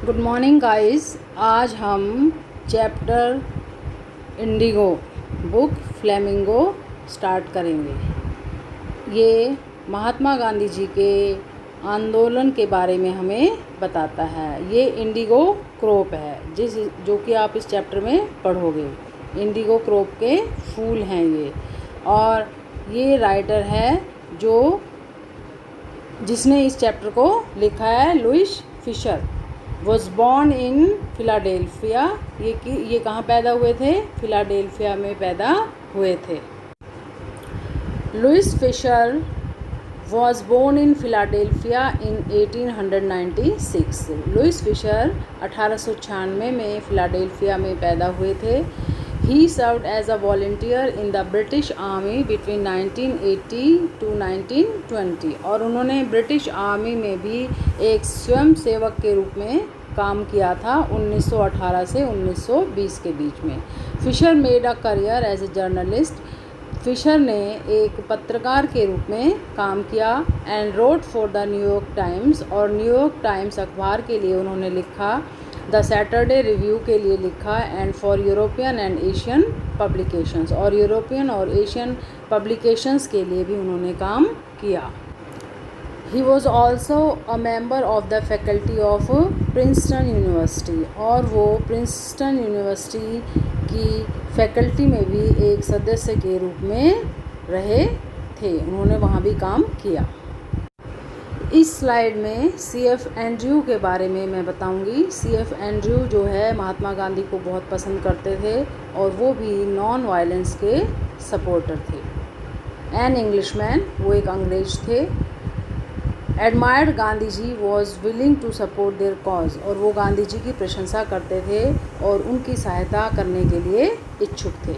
Good morning guys. आज हम chapter Indigo book flamingo start करेंगे। ये महात्मा गांधी जी के आंदोलन के बारे में हमें बताता है। ये इंडिगो क्रॉप है जो कि आप इस चैप्टर में पढ़ोगे। इंडिगो क्रॉप के फूल हैं ये, और ये राइटर है जिसने इस चैप्टर को लिखा है, Louis Fischer. Was born in Philadelphia. ये कहाँ पैदा हुए थे? फिलाडेल्फिया में पैदा हुए थे। Louis Fischer was born in Philadelphia in 1896। Louis Fischer 1896 में फिलाडेल्फिया में पैदा हुए थे। He served as a volunteer in the British army between 1980 to 1920। और उन्होंने ब्रिटिश आर्मी में भी एक स्वयं सेवक के रूप में काम किया था 1918 से 1920 के बीच में। Fischer made a career as a journalist. Fischer ने एक पत्रकार के रूप में काम किया and wrote for the New York Times. और न्यूयॉर्क टाइम्स अखबार के लिए उन्होंने लिखा, द सैटरडे रिव्यू के लिए लिखा, and for European and Asian publications. और यूरोपियन और एशियन पब्लिकेशंस के लिए भी उन्होंने काम किया। He was also a member of the faculty of Princeton university. और वो प्रिंसटन यूनिवर्सिटी की फैकल्टी में भी एक सदस्य के रूप में रहे थे। उन्होंने वहाँ भी काम किया। इस स्लाइड में C.F. एंड्रयू के बारे में मैं बताऊंगी। C.F. एंड्रयू जो है महात्मा गांधी को बहुत पसंद करते थे, और वो भी नॉन वायलेंस के सपोर्टर थे। एन इंग्लिशमैन, वो एक अंग्रेज थे। Admired Gandhi ji, was willing to support their cause. और वो गांधी जी की प्रशंसा करते थे और उनकी सहायता करने के लिए इच्छुक थे।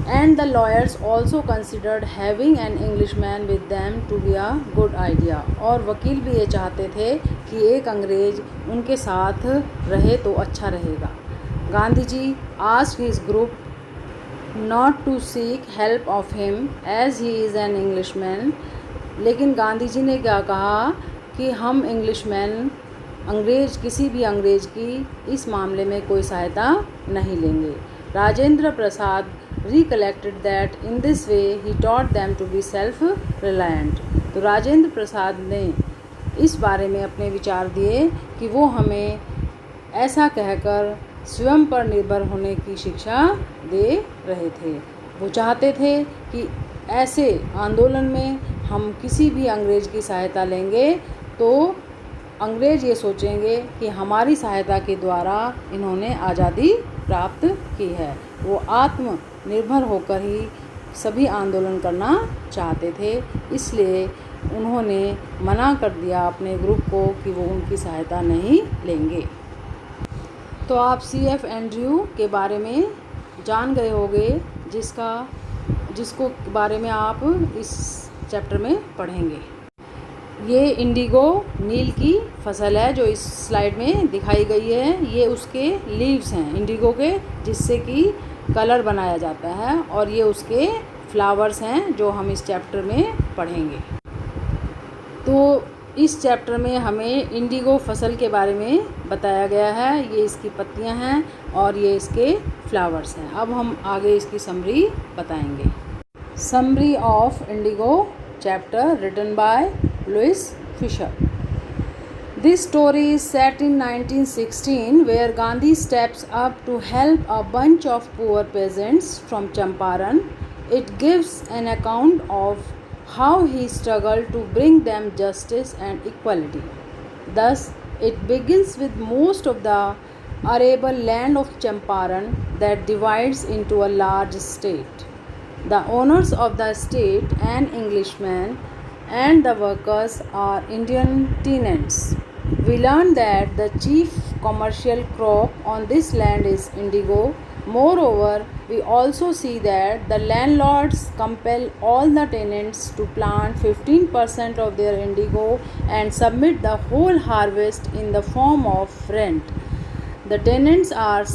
And the lawyers also considered having an Englishman with them to be a good idea. और वकील भी ये चाहते थे कि एक अंग्रेज उनके साथ रहे तो अच्छा रहेगा। Gandhi ji asked his group not to seek help of him as he is an Englishman. लेकिन गांधी जी ने क्या कहा कि हम किसी भी अंग्रेज की इस मामले में कोई सहायता नहीं लेंगे। Rajendra Prasad recollected that in this way he taught them to be self reliant. तो राजेंद्र प्रसाद ने इस बारे में अपने विचार दिए कि वो हमें ऐसा कहकर स्वयं पर निर्भर होने की शिक्षा दे रहे थे। वो चाहते थे कि ऐसे आंदोलन में हम किसी भी अंग्रेज की सहायता लेंगे तो अंग्रेज ये सोचेंगे कि हमारी सहायता के द्वारा इन्होंने आज़ादी प्राप्त की है। वो आत्मनिर्भर होकर ही सभी आंदोलन करना चाहते थे, इसलिए उन्होंने मना कर दिया अपने ग्रुप को कि वो उनकी सहायता नहीं लेंगे। तो आप C.F. एंड्रयू के बारे में जान गए होंगे, जिसको बारे में आप इस चैप्टर में पढ़ेंगे। ये इंडिगो नील की फसल है जो इस स्लाइड में दिखाई गई है। ये उसके लीव्स हैं इंडिगो के, जिससे कि कलर बनाया जाता है, और ये उसके फ्लावर्स हैं जो हम इस चैप्टर में पढ़ेंगे। तो इस चैप्टर में हमें इंडिगो फसल के बारे में बताया गया है। ये इसकी पत्तियां हैं और ये इसके फ्लावर्स हैं। अब हम आगे इसकी समरी बताएंगे। Summary of Indigo chapter written by Louis Fisher. This story is set in 1916, where Gandhi steps up to help a bunch of poor peasants from Champaran. It gives an account of how he struggled to bring them justice and equality. Thus, it begins with most of the arable land of Champaran that divides into a large state. The owners of the estate, an Englishman, and the workers are Indian tenants. We learn that the chief commercial crop on this land is indigo. Moreover, we also see that the landlords compel all the tenants to plant 15% of their indigo and submit the whole harvest in the form of rent. The tenants are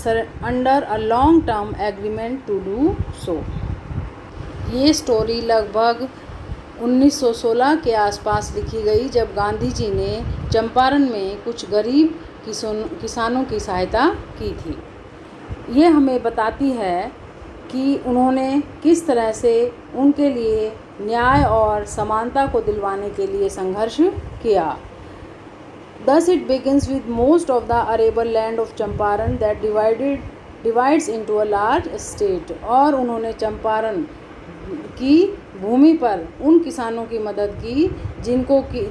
under a long-term agreement to do so. ये story लगभग 1916 के आसपास लिखी गई, जब गांधी जी ने चंपारण में कुछ गरीब किसानों की सहायता की थी। ये हमें बताती है कि उन्होंने किस तरह से उनके लिए न्याय और समानता को दिलवाने के लिए संघर्ष किया। Thus it begins with most of the arable land of Champaran that divides into a large state। और उन्होंने चंपारण की भूमि पर उन किसानों की मदद की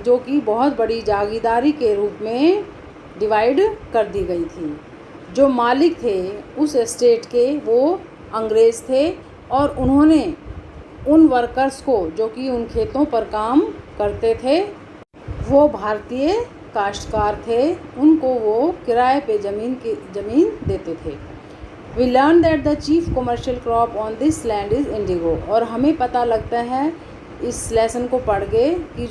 जो कि बहुत बड़ी जागीरदारी के रूप में डिवाइड कर दी गई थी। जो मालिक थे उस एस्टेट के वो अंग्रेज़ थे और उन्होंने उन वर्कर्स को जो कि उन खेतों पर काम करते थे वो भारतीय काश्तकार थे, उनको वो किराए पे ज़मीन देते थे। We learn that the chief commercial crop on this land is indigo। और हमें पता लगता है इस लेसन को पढ़ के कि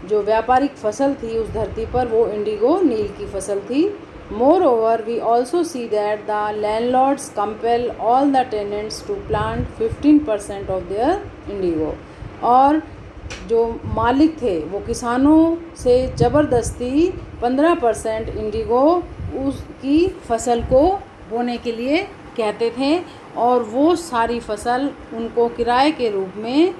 जो व्यापारिक फसल थी उस धरती पर वो इंडिगो नील की फसल थी। Moreover, we also see that the landlords compel all the tenants to plant 15% of their indigo। और जो मालिक थे वो किसानों से ज़बरदस्ती 15% इंडिगो उसकी फसल को बोने के लिए कहते थे और वो सारी फसल उनको किराए के रूप में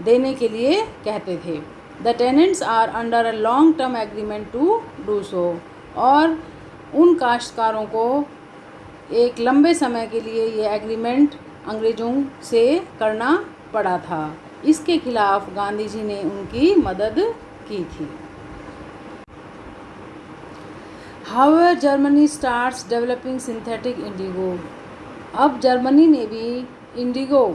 देने के लिए कहते थे। The tenants are under a long term agreement to do so. और उन काश्तकारों को एक लंबे समय के लिए ये एग्रीमेंट अंग्रेज़ों से करना पड़ा था। इसके खिलाफ गांधी जी ने उनकी मदद की थी। However, Germany starts developing synthetic indigo। अब जर्मनी ने भी इंडिगो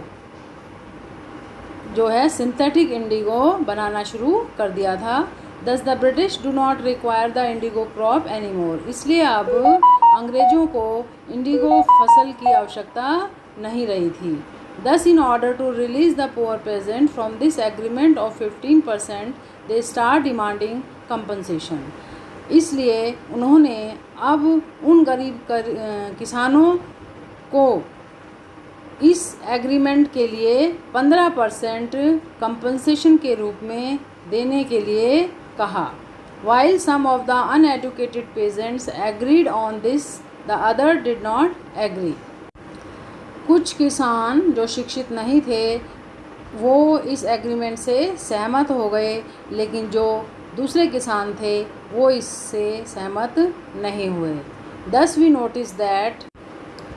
जो है सिंथेटिक इंडिगो बनाना शुरू कर दिया था। Thus the British do not require the indigo crop anymore। इसलिए अब अंग्रेज़ों को इंडिगो फसल की आवश्यकता नहीं रही थी। Thus in order to release the poor peasant from this agreement of 15%, they start demanding compensation। इसलिए उन्होंने अब उन गरीब किसानों को इस एग्रीमेंट के लिए 15% कंपनसेशन के रूप में देने के लिए कहा। While some of the uneducated peasants agreed on this, the other did not agree। कुछ किसान जो शिक्षित नहीं थे वो इस एग्रीमेंट से सहमत हो गए, लेकिन जो दूसरे किसान थे वो इससे सहमत नहीं हुए। Thus we notice that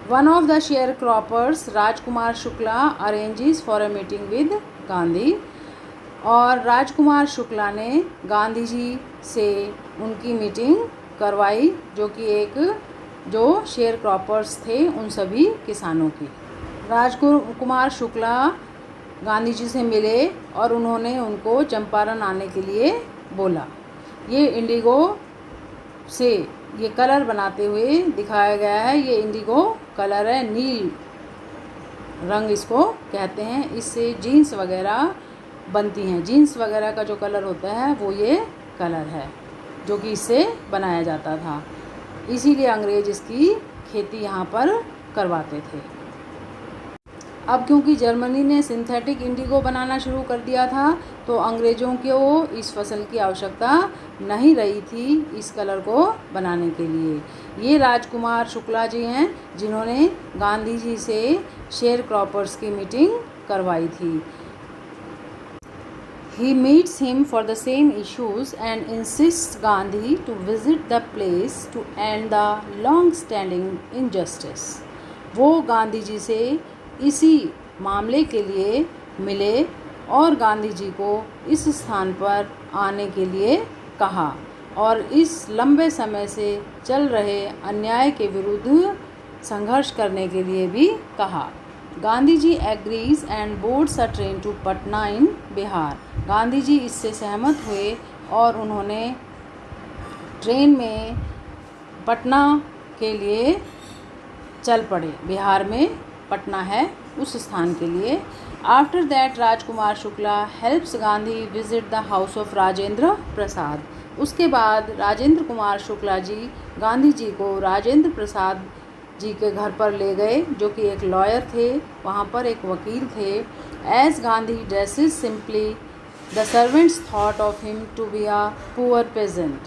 one of the sharecroppers, Rajkumar Shukla, arranges for a meeting with Gandhi. और राजकुमार शुक्ला ने गांधी जी से उनकी मीटिंग करवाई जो शेयर क्रॉपर्स थे उन सभी किसानों की। राजकुमार शुक्ला गांधी जी से मिले और उन्होंने उनको चंपारण आने के लिए बोला। ये इंडिगो से ये कलर बनाते हुए दिखाया गया है। ये इंडिगो कलर है, नील रंग इसको कहते हैं। इससे जीन्स वगैरह बनती हैं। जीन्स वगैरह का जो कलर होता है वो ये कलर है जो कि इससे बनाया जाता था। इसीलिए अंग्रेज़ इसकी खेती यहाँ पर करवाते थे। अब क्योंकि जर्मनी ने सिंथेटिक इंडिगो बनाना शुरू कर दिया था तो अंग्रेज़ों को इस फसल की आवश्यकता नहीं रही थी इस कलर को बनाने के लिए। ये राजकुमार शुक्ला जी हैं जिन्होंने गांधी जी से शेयर क्रॉपर्स की मीटिंग करवाई थी। He meets him for the same issues and insists Gandhi to visit the place to end the long-standing injustice। वो गांधी जी से इसी मामले के लिए मिले और गांधी जी को इस स्थान पर आने के लिए कहा और इस लंबे समय से चल रहे अन्याय के विरुद्ध संघर्ष करने के लिए भी कहा। Gandhi ji agrees and boards a train to Patna in Bihar. Gandhi ji इससे सहमत हुए और उन्होंने ट्रेन में पटना के लिए चल पड़े। बिहार में पटना है उस स्थान के लिए। After that Rajkumar Shukla helps Gandhi visit the house of Rajendra Prasad. उसके बाद राजेंद्र कुमार शुक्ला जी गांधी जी को राजेंद्र प्रसाद जी के घर पर ले गए जो कि एक लॉयर थे, वहाँ पर एक वकील थे। As Gandhi dresses simply the servants thought of him to be a poor peasant.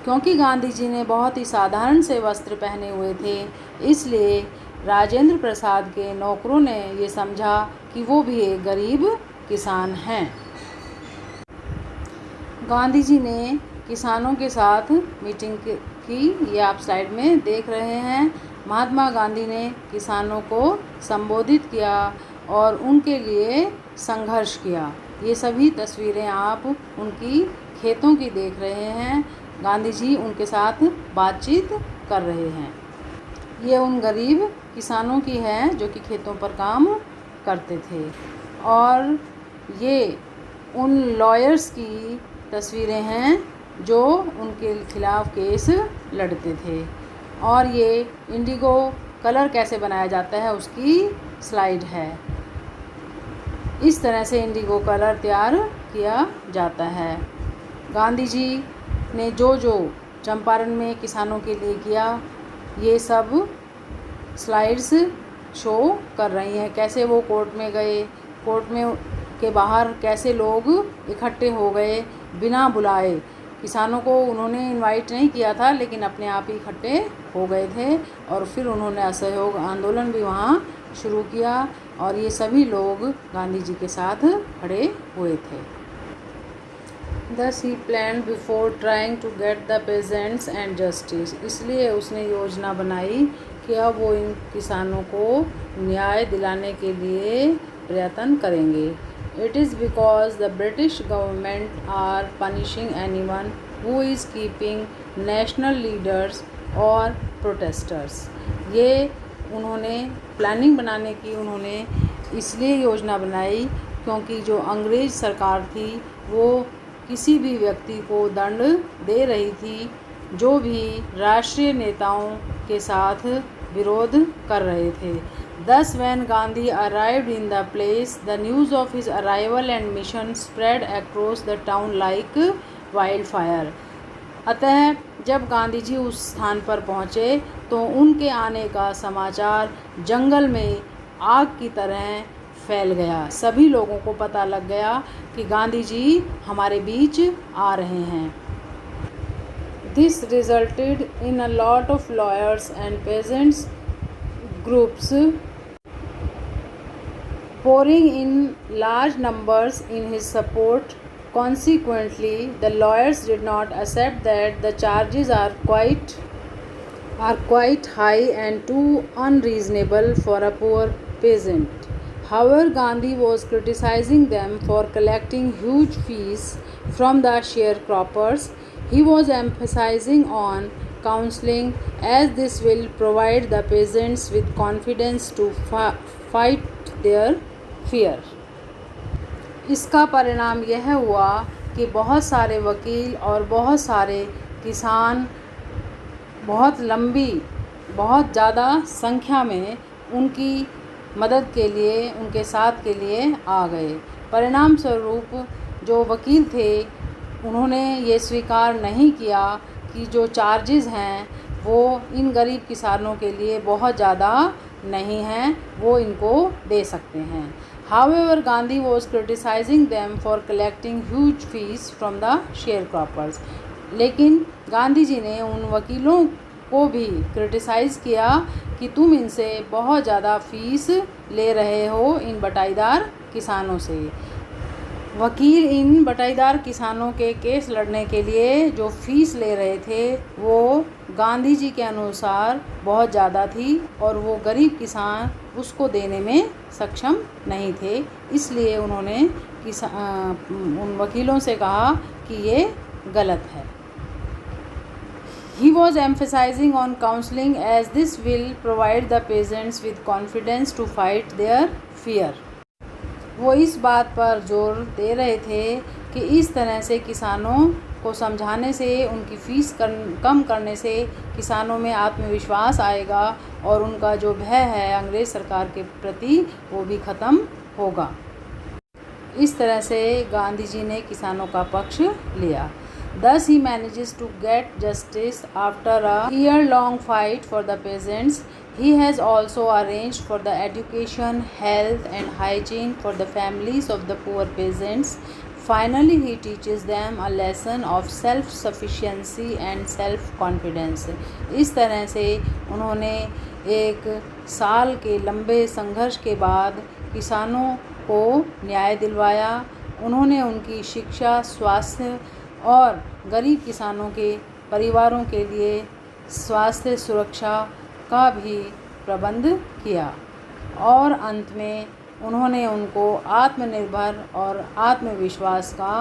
क्योंकि गांधी जी ने बहुत ही साधारण से वस्त्र पहने हुए थे, इसलिए राजेंद्र प्रसाद के नौकरों ने ये समझा कि वो भी एक गरीब किसान हैं। गांधी जी ने किसानों के साथ मीटिंग की, ये आप स्लाइड में देख रहे हैं। महात्मा गांधी ने किसानों को संबोधित किया और उनके लिए संघर्ष किया। ये सभी तस्वीरें आप उनकी खेतों की देख रहे हैं। गांधी जी उनके साथ बातचीत कर रहे हैं। ये उन गरीब किसानों की है जो कि खेतों पर काम करते थे, और ये उन लॉयर्स की तस्वीरें हैं जो उनके खिलाफ़ केस लड़ते थे। और ये इंडिगो कलर कैसे बनाया जाता है उसकी स्लाइड है। इस तरह से इंडिगो कलर तैयार किया जाता है। गांधी जी ने जो जो चंपारण में किसानों के लिए किया, ये सब स्लाइड्स शो कर रही हैं। कैसे वो कोर्ट में गए, कोर्ट में के बाहर कैसे लोग इकट्ठे हो गए बिना बुलाए। किसानों को उन्होंने इनवाइट नहीं किया था, लेकिन अपने आप ही इकट्ठे हो गए थे, और फिर उन्होंने असहयोग आंदोलन भी वहाँ शुरू किया, और ये सभी लोग गांधी जी के साथ खड़े हुए थे। Thus he planned before trying to get the peasants and justice। इसलिए उसने योजना बनाई कि अब वो इन किसानों को न्याय दिलाने के लिए प्रयत्न करेंगे। It is because the British government are punishing anyone who is keeping national leaders or protesters। ये उन्होंने प्लानिंग बनाने की उन्होंने इसलिए योजना बनाई क्योंकि जो अंग्रेज़ सरकार थी वो किसी भी व्यक्ति को दंड दे रही थी जो भी राष्ट्रीय नेताओं के साथ विरोध कर रहे थे। Thus when Gandhi arrived in the place, the news of his arrival and mission spread across the town like wildfire। अतः जब गांधी जी उस स्थान पर पहुँचे तो उनके आने का समाचार जंगल में आग की तरह फैल गया। सभी लोगों को पता लग गया कि गांधी जी हमारे बीच आ रहे हैं। This resulted in a lot of lawyers and peasants groups pouring in large numbers in his support। Consequently, the lawyers did not accept that the charges are quite high and too unreasonable for a poor peasant। However, Gandhi was criticizing them for collecting huge fees from the sharecroppers। He was emphasizing on counseling as this will provide the peasants with confidence to fight their fear। इसका परिणाम यह हुआ कि बहुत सारे वकील और बहुत सारे किसान बहुत ज़्यादा संख्या में उनकी मदद के लिए, उनके साथ के लिए आ गए। परिणाम स्वरूप जो वकील थे उन्होंने ये स्वीकार नहीं किया कि जो चार्जेस हैं वो इन गरीब किसानों के लिए बहुत ज़्यादा नहीं हैं, वो इनको दे सकते हैं। However, Gandhi was criticizing them for collecting huge fees from the sharecroppers। लेकिन गांधी जी ने उन वकीलों को भी क्रिटिसाइज़ किया कि तुम इनसे बहुत ज़्यादा फीस ले रहे हो इन बटाईदार किसानों से। वकील इन बटाईदार किसानों के केस लड़ने के लिए जो फ़ीस ले रहे थे वो गांधी जी के अनुसार बहुत ज़्यादा थी और वो गरीब किसान उसको देने में सक्षम नहीं थे। इसलिए उन्होंने उन वकीलों से कहा कि ये गलत है। He was emphasizing on counseling as this will provide the peasants with confidence to fight their fear। वो इस बात पर जोर दे रहे थे कि इस तरह से किसानों को समझाने से, उनकी फ़ीस कम करने से किसानों में आत्मविश्वास आएगा और उनका जो भय है अंग्रेज़ सरकार के प्रति वो भी ख़त्म होगा। इस तरह से गांधी जी ने किसानों का पक्ष लिया। Thus he manages to get justice after a year-long fight for the peasants। He has also arranged for the education, health and hygiene for the families of the poor peasants। Finally, he teaches them a lesson of self-sufficiency and self-confidence. इस तरह से उन्होंने एक साल के लंबे संघर्ष के बाद किसानों को न्याय दिलवाया। उन्होंने उनकी शिक्षा, स्वास्थ्य और गरीब किसानों के परिवारों के लिए स्वास्थ्य सुरक्षा का भी प्रबंध किया और अंत में उन्होंने उनको आत्मनिर्भर और आत्मविश्वास का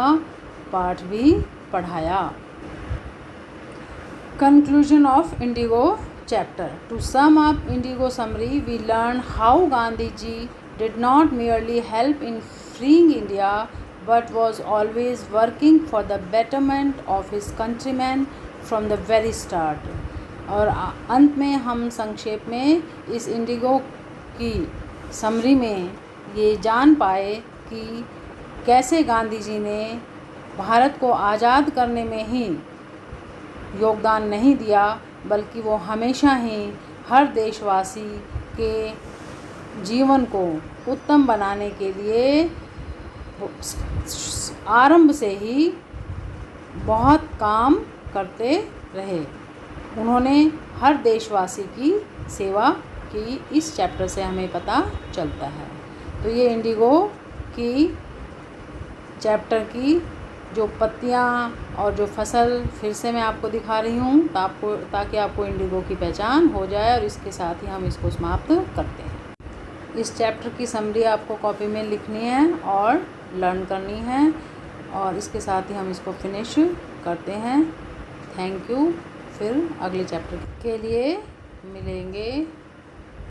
पाठ भी पढ़ाया। Conclusion of Indigo chapter. To sum up Indigo summary, we learn how Gandhi ji did not merely help in freeing India but was always working for the betterment of his countrymen from the very start. और अंत में हम संक्षेप में इस Indigo की summary में ये जान पाए कि कैसे गांधी जी ने भारत को आज़ाद करने में ही योगदान नहीं दिया, बल्कि वो हमेशा ही हर देशवासी के जीवन को उत्तम बनाने के लिए आरंभ से ही बहुत काम करते रहे। उन्होंने हर देशवासी की सेवा की, इस चैप्टर से हमें पता चलता है। तो ये इंडिगो की चैप्टर की जो पत्तियाँ और जो फसल फिर से मैं आपको दिखा रही हूँ ताकि आपको इंडिगो की पहचान हो जाए, और इसके साथ ही हम इसको समाप्त करते हैं। इस चैप्टर की समरी आपको कॉपी में लिखनी है और लर्न करनी है, और इसके साथ ही हम इसको फिनिश करते हैं। Thank you. फिर अगले चैप्टर के लिए मिलेंगे।